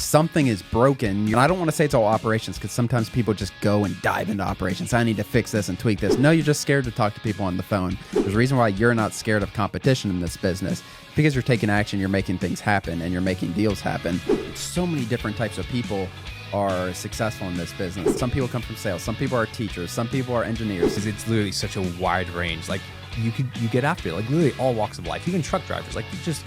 something is broken, and I don't want to say it's all operations because sometimes people just go and dive into operations. I need to fix this and tweak this. No, you're just scared to talk to people on the phone. There's a reason why you're not scared of competition in this business, because you're taking action, you're making things happen, and you're making deals happen. So many different types of people are successful in this business. Some people come from sales, some people are teachers, some people are engineers. It's literally such a wide range. Like you get after it, like literally all walks of life, even truck drivers, like just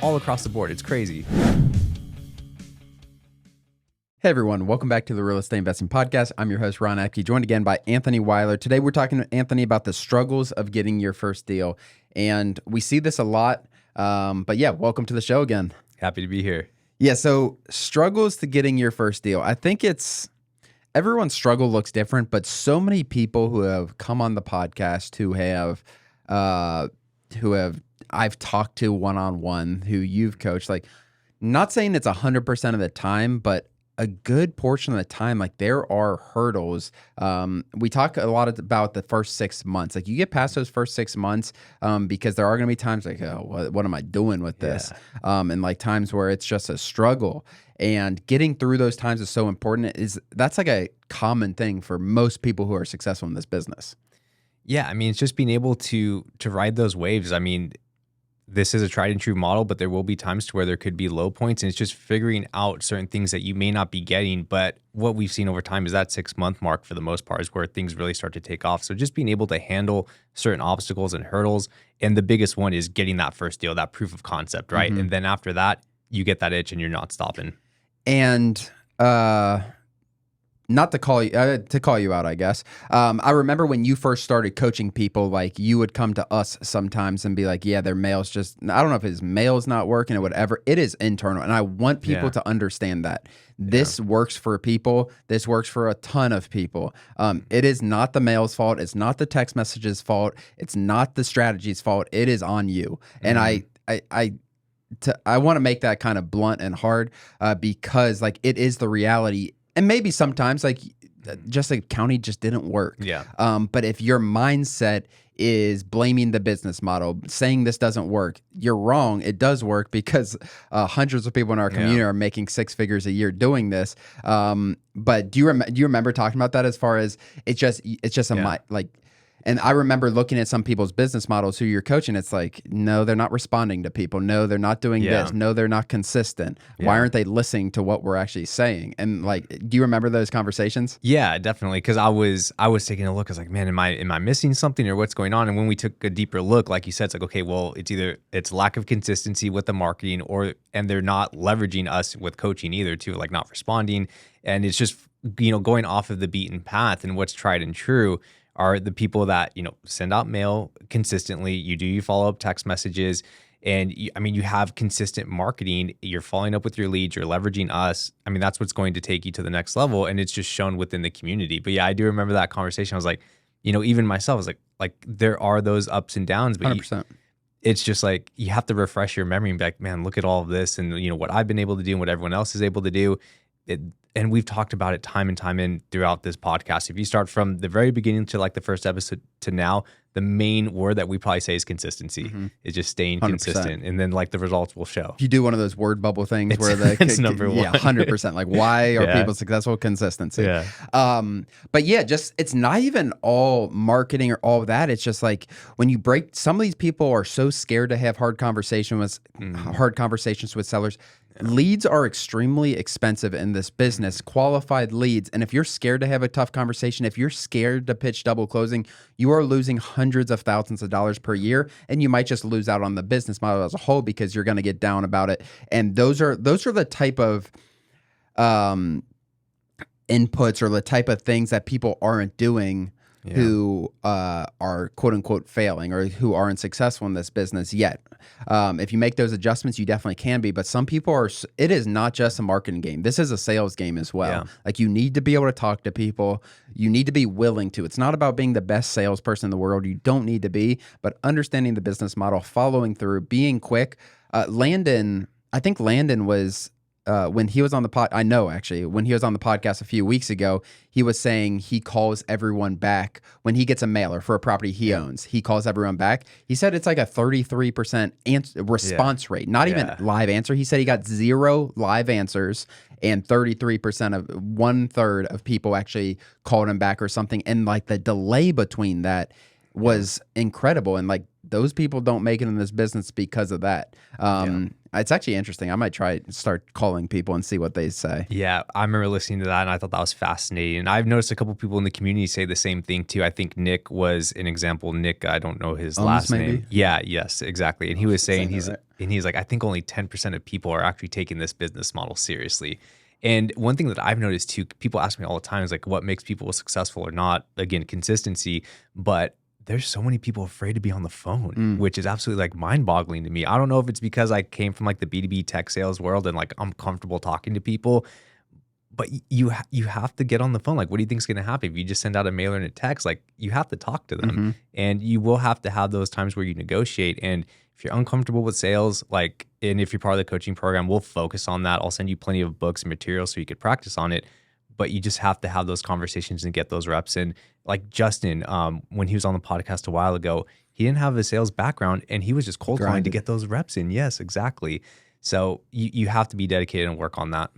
all across the board. It's crazy. Hey everyone, welcome back to the Real Estate Investing Podcast. I'm your host, Ron Apke, joined again by Anthony Weiler. Today we're talking to Anthony about the struggles of getting your first deal. And we see this a lot, but yeah, welcome to the show again. Happy to be here. Yeah, so struggles to getting your first deal. I think everyone's struggle looks different, but so many people who have come on the podcast who have I've talked to one-on-one, who you've coached, like not saying it's 100% of the time, but a good portion of the time, like there are hurdles. We talk a lot about the first 6 months. Like you get past those first 6 months because there are going to be times like, oh, what am I doing with this? And like times where it's just a struggle. And getting through those times is so important. That's like a common thing for most people who are successful in this business. Yeah, I mean, it's just being able to ride those waves. I mean, this is a tried and true model, but there will be times to where there could be low points, and it's just figuring out certain things that you may not be getting. But what we've seen over time is that 6-month mark for the most part is where things really start to take off. So just being able to handle certain obstacles and hurdles. And the biggest one is getting that first deal, that proof of concept, right? Mm-hmm. And then after that, you get that itch and you're not stopping. And not to call you out, I guess. I remember when you first started coaching people, like you would come to us sometimes and be like, yeah, their mail's just, I don't know if his mail's not working or whatever. It is internal. And I want people to understand that this works for people. This works for a ton of people. It is not the mail's fault. It's not the text message's fault. It's not the strategy's fault. It is on you. And I want to make that kind of blunt and hard because like it is the reality. And maybe sometimes like just the county just didn't work. Yeah. But if your mindset is blaming the business model, saying this doesn't work, you're wrong. It does work because hundreds of people in our community are making 6 figures a year doing this. But do you remember talking about that as far as it's just like. And I remember looking at some people's business models who you're coaching. It's like, no, they're not responding to people. No, they're not doing this. No, they're not consistent. Why aren't they listening to what we're actually saying? And like, do you remember those conversations? Yeah, definitely. Because I was taking a look. I was like, man, am I missing something or what's going on? And when we took a deeper look, like you said, it's like, okay, well, it's lack of consistency with the marketing, and they're not leveraging us with coaching either, too, like not responding. And it's just going off of the beaten path and what's tried and true. Are the people that, send out mail consistently, you do your follow-up text messages, and you have consistent marketing, you're following up with your leads, you're leveraging us. I mean, that's what's going to take you to the next level, and it's just shown within the community. But yeah, I do remember that conversation. I was like, even myself, I was like there are those ups and downs, but 100%. It's just like you have to refresh your memory and be like, man, look at all of this and what I've been able to do and what everyone else is able to do. And we've talked about it time and time in throughout this podcast. If you start from the very beginning to like the first episode to now, the main word that we probably say is consistency. Is just staying 100%. Consistent, and then like the results will show. If you do one of those word bubble things where it's number one. Yeah, 100%. Like why are people successful? Consistency. Yeah. But yeah, just it's not even all marketing or all of that. It's just like when you break, some of these people are so scared to have hard conversations with sellers. Leads are extremely expensive in this business, qualified leads. And if you're scared to have a tough conversation, if you're scared to pitch double closing, you are losing hundreds of thousands of dollars per year. And you might just lose out on the business model as a whole because you're going to get down about it. And those are the type of inputs or the type of things that people aren't doing who are quote unquote failing or who aren't successful in this business yet. If you make those adjustments, you definitely can be. But some people it is not just a marketing game. This is a sales game as well. Yeah. Like you need to be able to talk to people. You need to be willing to. It's not about being the best salesperson in the world. You don't need to be, but understanding the business model, following through, being quick. I think Landon was when he was on the when he was on the podcast a few weeks ago, he was saying he calls everyone back when he gets a mailer for a property he owns. He calls everyone back. He said it's like a 33% response rate, not even live answer. He said he got 0 live answers and 33% of 1/3 of people actually called him back or something. And like the delay between that was incredible. And like those people don't make it in this business because of that. It's actually interesting. I might start calling people and see what they say. Yeah, I remember listening to that and I thought that was fascinating. And I've noticed a couple people in the community say the same thing too. I think Nick was an example. Nick, I don't know his last name. Yeah, yes, exactly. And he was saying he's like, I think only 10% of people are actually taking this business model seriously. And one thing that I've noticed too, people ask me all the time is like, what makes people successful or not? Again, consistency, but there's so many people afraid to be on the phone, which is absolutely like mind boggling to me. I don't know if it's because I came from like the B2B tech sales world and like I'm comfortable talking to people, but you have to get on the phone. Like, what do you think is going to happen if you just send out a mailer and a text? Like, you have to talk to them, and you will have to have those times where you negotiate. And if you're uncomfortable with sales, like, and if you're part of the coaching program, we'll focus on that. I'll send you plenty of books and materials so you could practice on it. But you just have to have those conversations and get those reps in. Like Justin, when he was on the podcast a while ago, he didn't have a sales background and he was just cold calling to get those reps in. Yes, exactly. So you have to be dedicated and work on that.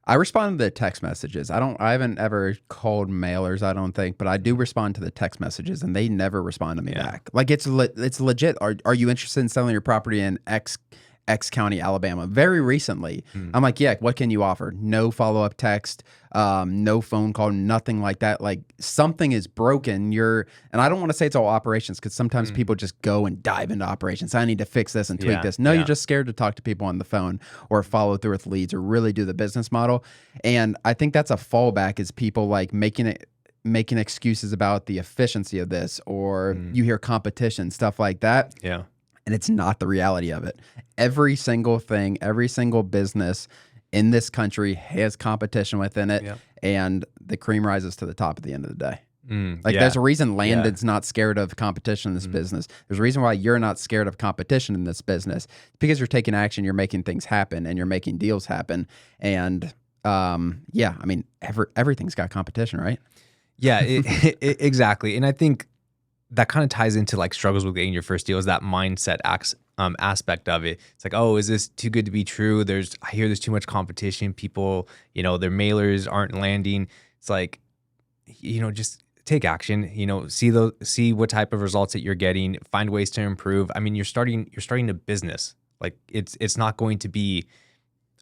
I respond to the text messages. I haven't ever called mailers, I don't think, but I do respond to the text messages and they never respond to me back. Like it's legit. Are you interested in selling your property in X County, Alabama? Very recently. I'm like, yeah, what can you offer? No follow-up text, no phone call, nothing like that. Like something is broken. And I don't want to say it's all operations because sometimes people just go and dive into operations. I need to fix this and tweak this. No, you're just scared to talk to people on the phone or follow through with leads or really do the business model. And I think that's a fallback is people like making excuses about the efficiency of this, or you hear competition, stuff like that. Yeah. And it's not the reality of it. Every single thing, every single business in this country has competition within it, and the cream rises to the top at the end of the day. There's a reason Landon's not scared of competition in this business. There's a reason why you're not scared of competition in this business. It's because you're taking action, you're making things happen, and you're making deals happen. And I mean, everything's got competition, right? Yeah, exactly. And I think that kind of ties into like struggles with getting your first deal is that mindset aspect of it. It's like, oh, is this too good to be true? I hear there's too much competition. People, their mailers aren't landing. It's like, just take action, see what type of results that you're getting, find ways to improve. I mean, you're starting a business. Like it's not going to be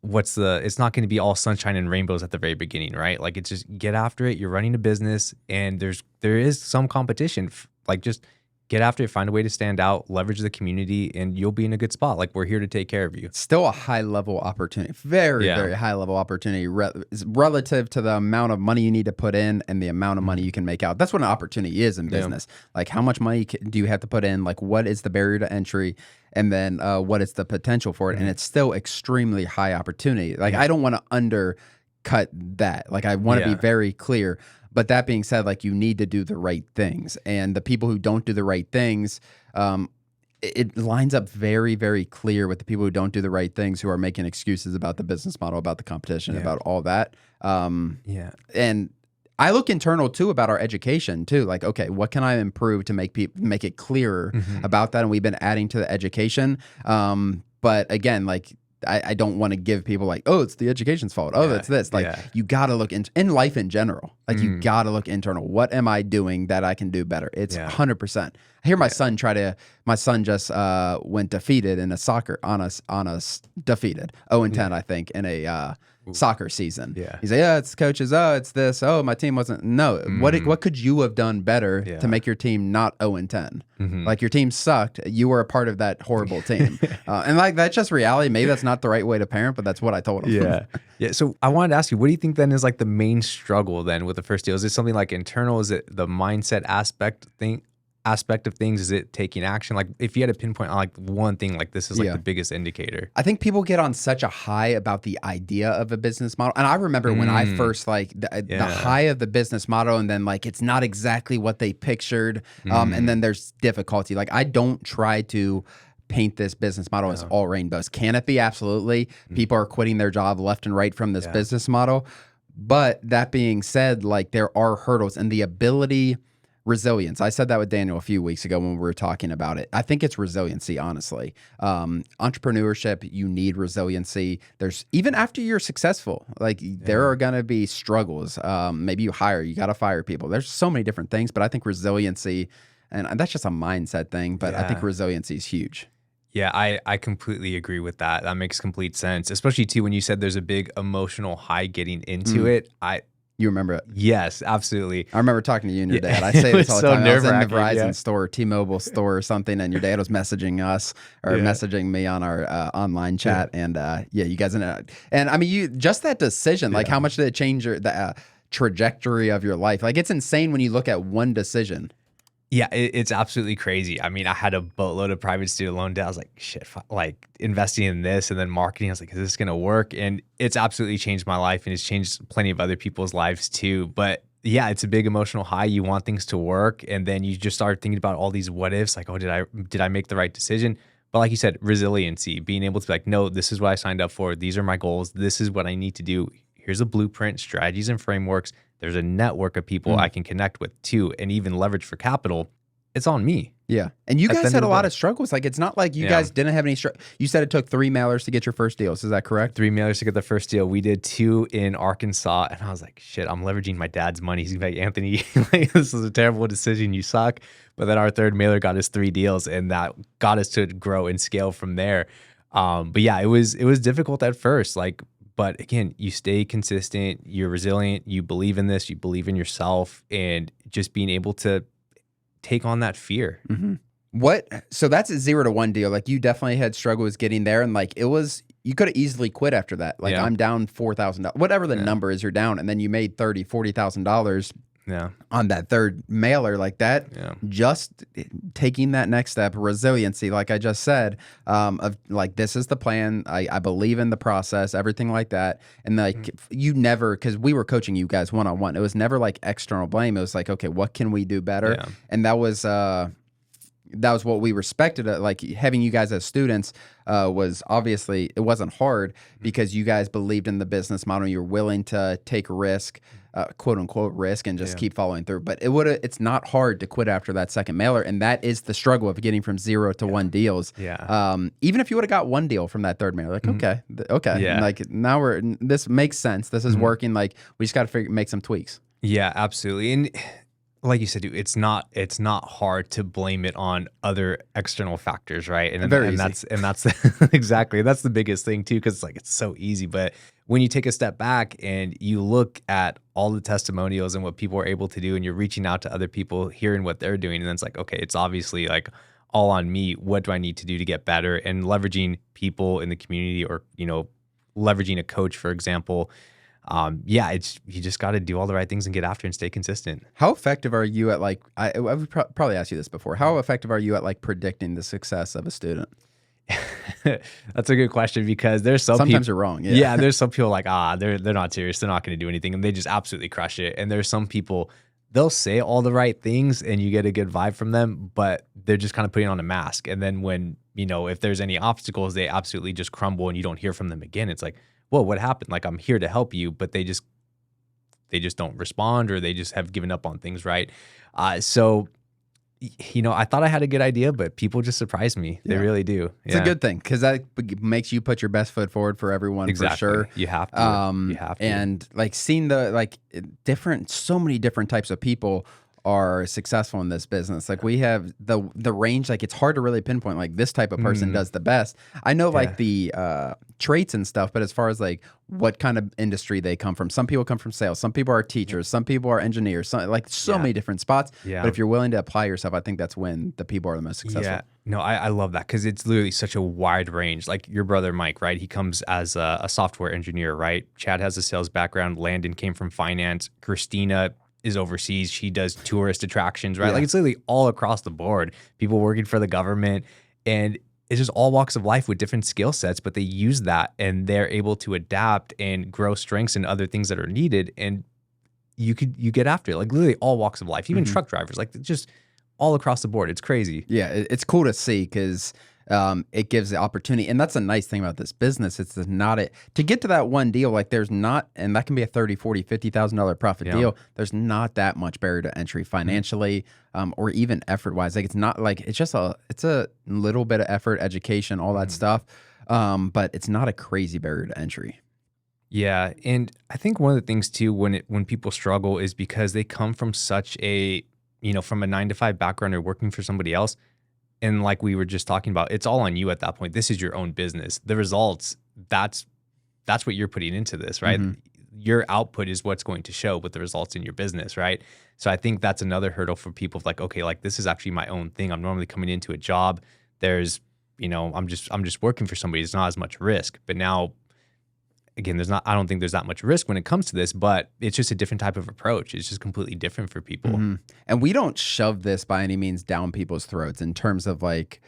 it's not going to be all sunshine and rainbows at the very beginning, right? Like it's just get after it. You're running a business and there is some competition. Like just get after it, find a way to stand out, leverage the community, and you'll be in a good spot. Like we're here to take care of you. Still a high level opportunity, very high level opportunity relative to the amount of money you need to put in and the amount of money you can make out. That's what an opportunity is in business. Like how much money do you have to put in? Like what is the barrier to entry? And then what is the potential for it? And it's still extremely high opportunity. Like I don't want to undercut that. Like I want to be very clear. But that being said, like you need to do the right things. And the people who don't do the right things, it lines up very, very clear with the people who don't do the right things, who are making excuses about the business model, about the competition, about all that. And I look internal too about our education too. Like, okay, what can I improve to make it clearer about that? And we've been adding to the education. But again, like I don't want to give people like, oh, it's the education's fault. Oh, it's this. Like you got to look in life in general. Like you got to look internal. What am I doing that I can do better? It's 100%. I hear my son my son just went defeated in a soccer on us defeated 0-10, I think, in a soccer season. He's like, yeah, it's coaches. Oh, it's this. Oh, my team wasn't. No, what could you have done better to make your team not 0-10? Like your team sucked. You were a part of that horrible team, and like that's just reality. Maybe that's not the right way to parent, but that's what I told him. Yeah. So I wanted to ask you, what do you think then is like the main struggle then with the first deal? Is it something like internal? Is it the mindset aspect of things? Is it taking action? Like if you had to pinpoint on like one thing, like this is like the biggest indicator. I think people get on such a high about the idea of a business model. And I remember when I first like the high of the business model, and then like it's not exactly what they pictured. And then there's difficulty. Like I don't try to paint this business model as all rainbows. Can it be? Absolutely. People are quitting their job left and right from this business model. But that being said, like there are hurdles and the ability, resilience. I said that with Daniel a few weeks ago when we were talking about it. I think it's resiliency, honestly. Entrepreneurship, you need resiliency. There's even after you're successful, like there are going to be struggles. Maybe you got to fire people. There's so many different things, but I think resiliency, and that's just a mindset thing, but I think resiliency is huge. Yeah, I completely agree with that. That makes complete sense, especially too when you said there's a big emotional high getting into it. You remember it? Yes, absolutely. I remember talking to you and your dad. I say this all the time. I was in the Verizon store, T-Mobile store or something, and your dad was messaging us or messaging me on our online chat. And you guys, and I mean, you just that decision, like how much did it change the trajectory of your life? Like it's insane when you look at one decision. Yeah, it's absolutely crazy. I mean, I had a boatload of private student loan debt. I was like, shit, like investing in this and then marketing. I was like, is this going to work? And it's absolutely changed my life and it's changed plenty of other people's lives too. But yeah, it's a big emotional high. You want things to work. And then you just start thinking about all these what ifs, like, oh, did I make the right decision? But like you said, resiliency, being able to be like, no, this is what I signed up for. These are my goals. This is what I need to do. Here's a blueprint, strategies and frameworks. There's a network of people I can connect with too, and even leverage for capital. It's on me. Yeah. And you guys had a lot of struggles. Like, it's not like you guys didn't have any You said it took 3 mailers to get your first deals. Is that correct? 3 mailers to get the first deal. We did 2 in Arkansas. And I was like, shit, I'm leveraging my dad's money. He's like, Anthony, like, this is a terrible decision. You suck. But then our 3rd mailer got us 3 deals, and that got us to grow and scale from there. But yeah, it was difficult at first. Like, but again, you stay consistent, you're resilient, you believe in this, you believe in yourself, and just being able to take on that fear. So that's a 0 to 1 deal. Like you definitely had struggles getting there, and like you could have easily quit after that. Like I'm down $4,000, whatever the number is, you're down, and then you made $40,000 on that 3rd mailer like that. Just taking that next step, resiliency, like I just said, of like, this is the plan. I believe in the process, everything like that. And like you never, because we were coaching you guys one-on-one. It was never like external blame. It was like, okay, what can we do better? And that was what we respected. Like having you guys as students was obviously, it wasn't hard because you guys believed in the business model. You're willing to take risk, quote unquote risk, and just keep following through. But it's not hard to quit after that 2nd mailer. And that is the struggle of getting from 0 to 1 deals. Even if you would have got 1 deal from that 3rd mailer, like, okay. And like now this makes sense. This is working. Like we just got to make some tweaks. Yeah, absolutely. And like you said, dude, it's not hard to blame it on other external factors, right? And that's exactly, that's the biggest thing too, because it's so easy. But when you take a step back and you look at all the testimonials and what people are able to do, and you're reaching out to other people, hearing what they're doing, and then it's like, okay, it's obviously like all on me. What do I need to do to get better? And leveraging people in the community, or leveraging a coach, for example. You just got to do all the right things and get after and stay consistent. How effective are you at I would probably asked you this before. How effective are you at predicting the success of a student? That's a good question, because there's sometimes you're wrong. Yeah, there's some people like, they're not serious. They're not going to do anything, and they just absolutely crush it. And there's some people, they'll say all the right things and you get a good vibe from them, but they're just kind of putting on a mask. And then when, if there's any obstacles, they absolutely just crumble and you don't hear from them again. It's like, whoa, what happened? Like, I'm here to help you, but they just don't respond, or they just have given up on things, right? So I thought I had a good idea, but people just surprise me. They really do. It's a good thing, because that makes you put your best foot forward for everyone. Exactly. For sure. You have to. And seeing so many different types of people are successful in this business. Like we have the range, it's hard to really pinpoint this type of person does the best. I know the traits and stuff, but as far as what kind of industry they come from, some people come from sales, some people are teachers, some people are engineers, so many different spots. But if you're willing to apply yourself, I think that's when the people are the most successful. Yeah. No, I love that, because it's literally such a wide range. Like your brother Mike, right? He comes as a software engineer, right? Chad has a sales background. Landon came from finance. Christina is overseas. She does tourist attractions, right? It's literally all across the board. People working for the government, and it's just all walks of life with different skill sets, but they use that and they're able to adapt and grow strengths in other things that are needed. And you get after it, literally all walks of life, even truck drivers, just all across the board. It's crazy. Yeah, it's cool to see, because it gives the opportunity. And that's a nice thing about this business. It's not it to get to that one deal. Like there's not, and that can be a 30, 40, $50,000 profit deal. There's not that much barrier to entry financially, or even effort wise. Like it's not like, it's a little bit of effort, education, all that stuff. But it's not a crazy barrier to entry. Yeah, and I think one of the things too when people struggle is because they come from such a, from a 9 to 5 background or working for somebody else, and like we were just talking about, it's all on you at that point. This is your own business. The results, that's what you're putting into this, right? Your output is what's going to show with the results in your business, right? So I think that's another hurdle for people of like, okay, like this is actually my own thing. I'm normally coming into a job. There's, I'm just working for somebody. It's not as much risk, but now, again, I don't think there's that much risk when it comes to this, but it's just a different type of approach. It's just completely different for people. And we don't shove this by any means down people's throats in terms of like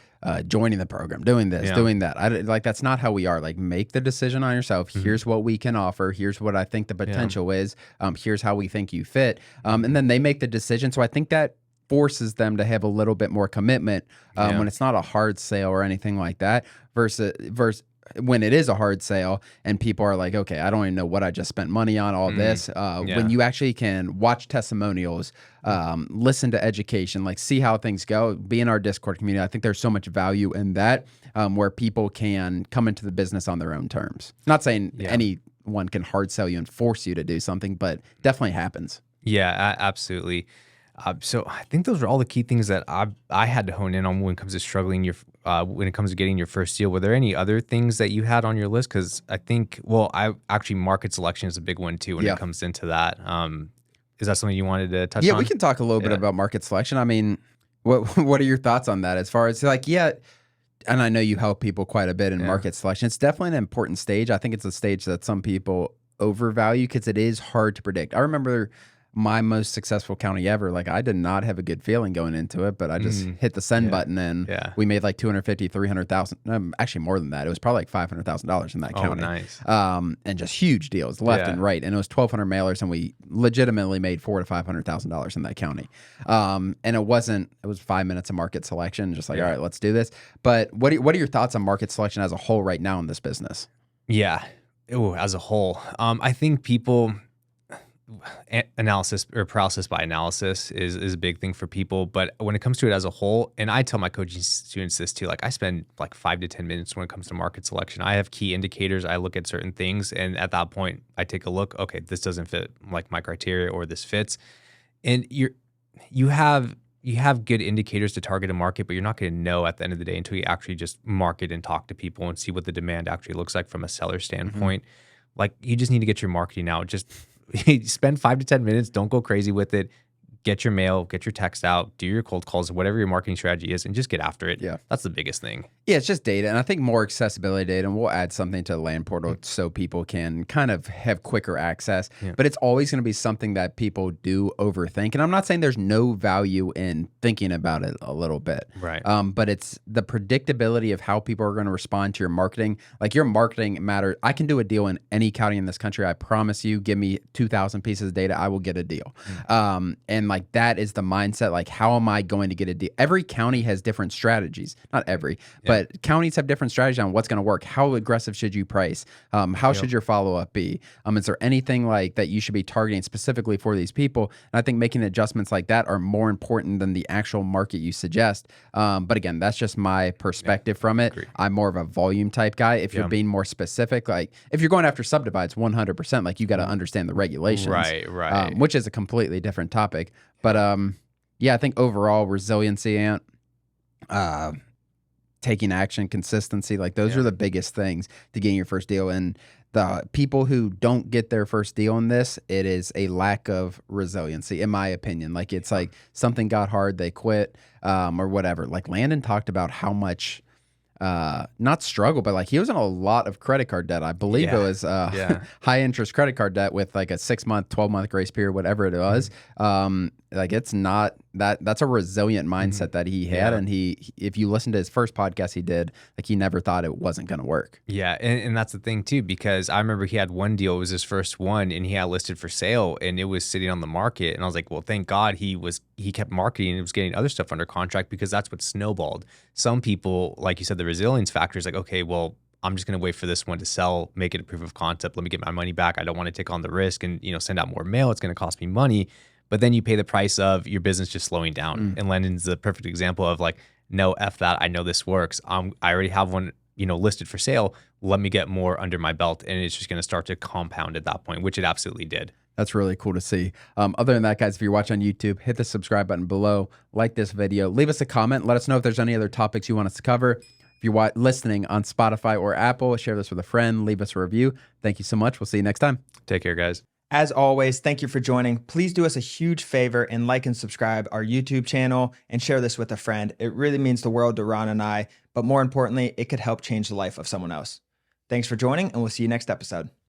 joining the program, doing this, doing that. Like that's not how we are. Like make the decision on yourself. Here's what we can offer. Here's what I think the potential is. Here's how we think you fit. And then they make the decision. So I think that forces them to have a little bit more commitment when it's not a hard sale or anything like that versus when it is a hard sale and people are like, okay, I don't even know what I just spent money on, all this. When you actually can watch testimonials, listen to education, like see how things go, be in our Discord community. I think there's so much value in that where people can come into the business on their own terms. Not saying anyone can hard sell you and force you to do something, but definitely happens. Yeah, absolutely. So I think those are all the key things that I had to hone in on when it comes to struggling when it comes to getting your first deal. Were there any other things that you had on your list? Because I think, market selection is a big one too when it comes into that. Is that something you wanted to touch on? Yeah, we can talk a little bit about market selection. I mean, what are your thoughts on that as far as like, and I know you help people quite a bit in market selection. It's definitely an important stage. I think it's a stage that some people overvalue because it is hard to predict. I remember my most successful county ever, like I did not have a good feeling going into it, but I just hit the send button and we made like 250, 300,000, actually more than that. It was probably like $500,000 in that county. Nice. And just huge deals left and right. And it was 1,200 mailers and we legitimately made $400,000 to $500,000 in that county. And it was 5 minutes of market selection, just like, all right, let's do this. But what are your thoughts on market selection as a whole right now in this business? Yeah. As a whole, I think people, analysis or paralysis by analysis is a big thing for people. But when it comes to it as a whole, and I tell my coaching students this too, like I spend like 5 to 10 minutes when it comes to market selection. I have key indicators. I look at certain things. And at that point I take a look, okay, this doesn't fit like my criteria or this fits. And you have good indicators to target a market, but you're not going to know at the end of the day until you actually just market and talk to people and see what the demand actually looks like from a seller standpoint. Like you just need to get your marketing out. Just spend 5 to 10 minutes. Don't go crazy with it. Get your mail, get your text out, do your cold calls, whatever your marketing strategy is, and just get after it. Yeah. That's the biggest thing. Yeah, it's just data. And I think more accessibility data, and we'll add something to the land portal so people can kind of have quicker access. Yeah. But it's always going to be something that people do overthink. And I'm not saying there's no value in thinking about it a little bit. Right. But it's the predictability of how people are going to respond to your marketing. Like your marketing matters. I can do a deal in any county in this country. I promise you, give me 2,000 pieces of data, I will get a deal. And like that is the mindset. Like, how am I going to get a deal? Every county has different strategies. Not every, but counties have different strategies on what's going to work. How aggressive should you price? How should your follow-up be? Is there anything like that you should be targeting specifically for these people? And I think making adjustments like that are more important than the actual market you suggest. But again, that's just my perspective from it. Agreed. I'm more of a volume type guy. If you're being more specific, like if you're going after subdivides 100%, like you got to understand the regulations. Right. Which is a completely different topic. But I think overall resiliency and taking action, consistency, like those are the biggest things to getting your first deal. And the people who don't get their first deal in this, it is a lack of resiliency, in my opinion. Like it's like something got hard, they quit, or whatever. Like Landon talked about how much not struggle, but like he was in a lot of credit card debt. I believe it was high interest credit card debt with like a 6-month, 12-month grace period, whatever it was. Like it's not that's a resilient mindset that he had. Yeah. And if you listen to his first podcast he did, like, he never thought it wasn't going to work. Yeah, and that's the thing too, because I remember he had one deal, it was his first one, and he had listed for sale, and it was sitting on the market, and I was like, well, thank God he kept marketing and was getting other stuff under contract, because that's what snowballed. Some people, like you said, the resilience factor is like, okay, well, I'm just going to wait for this one to sell, make it a proof of concept, let me get my money back. I don't want to take on the risk and send out more mail. It's going to cost me money. But then you pay the price of your business just slowing down. And Landon's the perfect example of like, no, F that. I know this works. I already have one, listed for sale. Let me get more under my belt. And it's just going to start to compound at that point, which it absolutely did. That's really cool to see. Other than that, guys, if you're watching on YouTube, hit the subscribe button below, like this video, leave us a comment. Let us know if there's any other topics you want us to cover. If you're listening on Spotify or Apple, share this with a friend, leave us a review. Thank you so much. We'll see you next time. Take care, guys. As always, thank you for joining. Please do us a huge favor and like and subscribe our YouTube channel and share this with a friend. It really means the world to Ron and I, but more importantly, it could help change the life of someone else. Thanks for joining, and we'll see you next episode.